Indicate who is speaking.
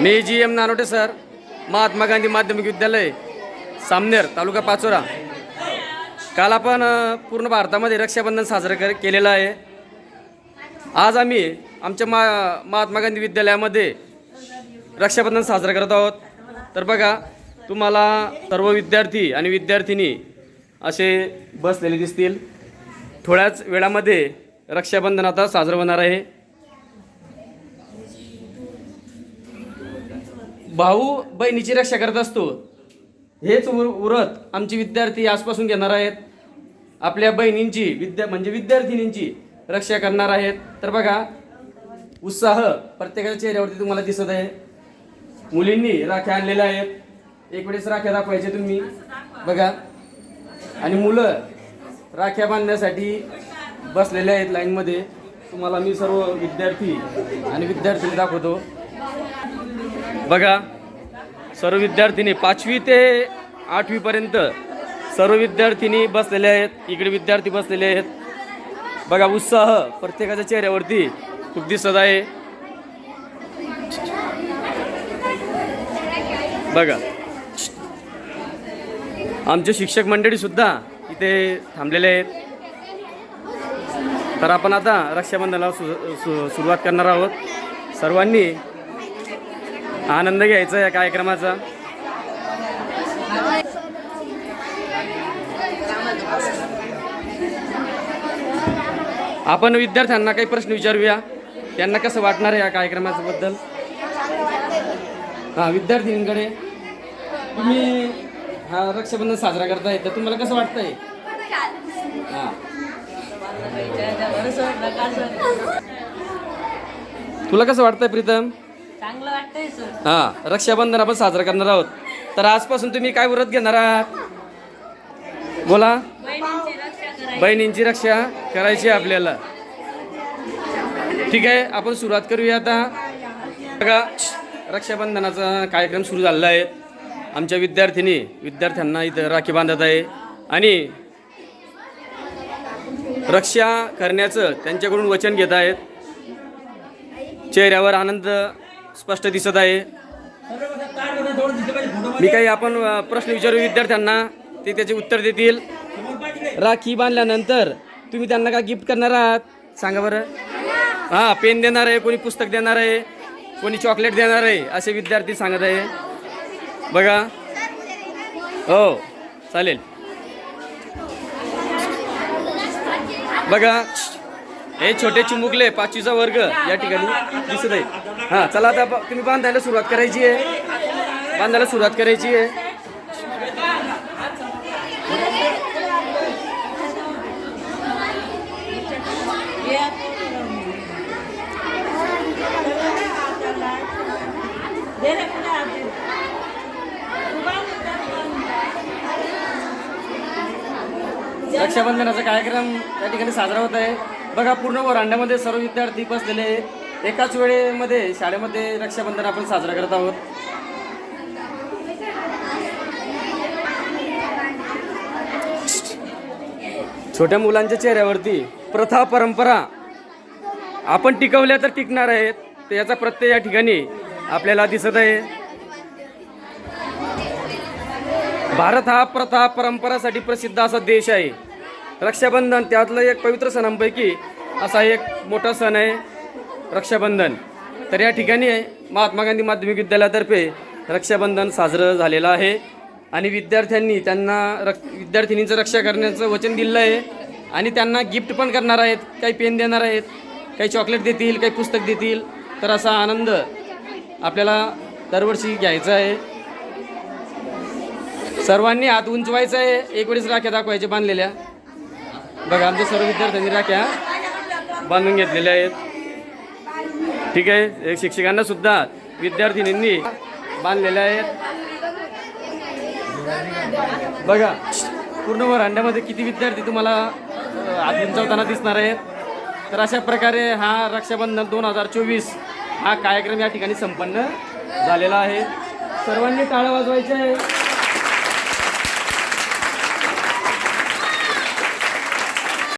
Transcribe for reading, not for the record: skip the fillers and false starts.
Speaker 1: मी GM नानोटे sir, Mahatma Gandhi माध्यमिक विद्यालय, सामनेर, तालुका पाचोरा। काल आपण पूर्ण भारतामध्ये रक्षाबंधन साजरं केलेलं आहे। आज आम्ही आमच्या महात्मा गांधी विद्यालयामध्ये रक्षाबंधन साजरं करत आहोत। तर बघा, तुम्हाला सर्व विद्यार्थी आणि विद्यार्थिनी असे बसलेले दिसतील। थोड्याच वेळामध्ये रक्षाबंधन आता साजरं होणार आहे। भाऊ बहिणीची रक्षा करत असतो, हेच व्रत आमचे विद्यार्थी आजपासून घेणार आहेत। आपल्या बहिणींची विद्यार्थिनींची रक्षा करणार आहेत। तर बघा, उत्साह प्रत्येकाच्या चेहऱ्यावरती तुम्हाला दिसत आहे। मुलींनी राख्या आणलेल्या आहेत, एक वेळेस राख्या दाखवायचे तुम्ही बघा। आणि मुलं राख्या बांधण्यासाठी बसलेले आहेत लाईनमध्ये। तुम्हाला मी सर्व विद्यार्थी आणि विद्यार्थिनी दाखवतो बघा। सर्व विद्यार्थिनी 5वी ते 8वी पर्यंत सर्व विद्यार्थिनी बसलेले आहेत। इकडे विद्यार्थी बसलेले आहेत बघा। उत्साह प्रत्येकाच्या चेहऱ्यावरती खूप दिसत आहे बघा। आमचे शिक्षक मंडळी सुद्धा इथे थांबलेले आहेत। तर आपण आता रक्षाबंधनाला सुरुवात करणार आहोत। सर्वांनी आनंद घ्यायचा या कार्यक्रमाचा। आपण विद्यार्थ्यांना काही प्रश्न विचारूया, त्यांना कसं वाटणार आहे या कार्यक्रमाबद्दल। विद्यार्थ्यांकडे, तुम्ही हा रक्षाबंधन साजरा करताय, तर तुम्हाला कसं वाटतंय? तुला कसं वाटतंय प्रीतम?
Speaker 2: चांगलं वाटतंय सर।
Speaker 1: रक्षाबंधन आपण साजरा करणार आहोत। तर आजपासून तुम्ही काय व्रत घेणार आहात? बोला। बहिणींची रक्षा करायची आपल्याला। ठीक आहे, आपण सुरुवात करूया आता बघा। रक्षाबंधनाचा कार्यक्रम सुरू झालेला आहे। आमच्या विद्यार्थ्यांना इथं राखी बांधत आहे आणि रक्षा करण्याचं त्यांच्याकडून वचन घेत आहेत। चेहऱ्यावर आनंद स्पष्ट दिसत आहे। मी काही आपण प्रश्न विचारू विद्यार्थ्यांना, ते त्याचे उत्तर देतील। राखी बांधल्यानंतर तुम्ही त्यांना काय गिफ्ट करणार आहात सांगा बरं। पेन देणार आहे, कोणी पुस्तक देणार आहे, कोणी चॉकलेट देणार आहे, असे विद्यार्थी सांगत आहे बघा। हो चालेल बघा। हे छोटे चिमुकले 5वीचा वर्ग या ठिकाणी दिसत आहे। चला आता तुम्ही बांधायला सुरुवात करायची आहे। रक्षाबंधनाचा कार्यक्रम त्या ठिकाणी साजरा होत आहे बघा। पूर्ण वरांड्यामध्ये सर्व विद्यार्थी बसलेले एकाच वेळेमध्ये शाळेमध्ये रक्षाबंधन आपण साजरा करत आहोत। छोट्या मुलांच्या चेहऱ्यावरती प्रथा परंपरा आपण टिकवल्या तर टिकणार आहेत, तर याचा प्रत्यय या ठिकाणी आपल्याला दिसत आहे। भारत हा प्रथा परंपरासाठी प्रसिद्ध असा देश आहे। रक्षाबंधन त्यातलं एक पवित्र सणांपैकी असा एक मोठा सण आहे रक्षाबंधन। तर या ठिकाणी महात्मा गांधी माध्यमिक विद्यालयातर्फे रक्षाबंधन साजरं झालेलं आहे आणि विद्यार्थिनींचं रक्षा करण्याचं वचन दिलं आहे आणि त्यांना गिफ्ट पण करणार आहेत। काही पेन देणार आहेत, काही चॉकलेट देतील, काही पुस्तक देतील। तर असा आनंद आपल्याला दरवर्षी घ्यायचा आहे। सर्वांनी हात उंचवायचा आहे, एक वेळेस राख्या दाखवायच्या बांधलेल्या बघा। आमच्या सर्व विद्यार्थ्यांनी राख्या बांधून घेतलेल्या आहेत। ठीक आहे, शिक्षकांना सुद्धा विद्यार्थिनींनी बांधलेल्या आहेत बघा। पूर्ण वरांड्यामध्ये किती विद्यार्थी तुम्हाला हात उंचावताना दिसणार आहेत। तर अशा प्रकारे हा रक्षाबंधन 2024 हा कार्यक्रम या ठिकाणी संपन्न झालेला आहे। सर्वांनी टाळ्या वाजवायच्या आहे।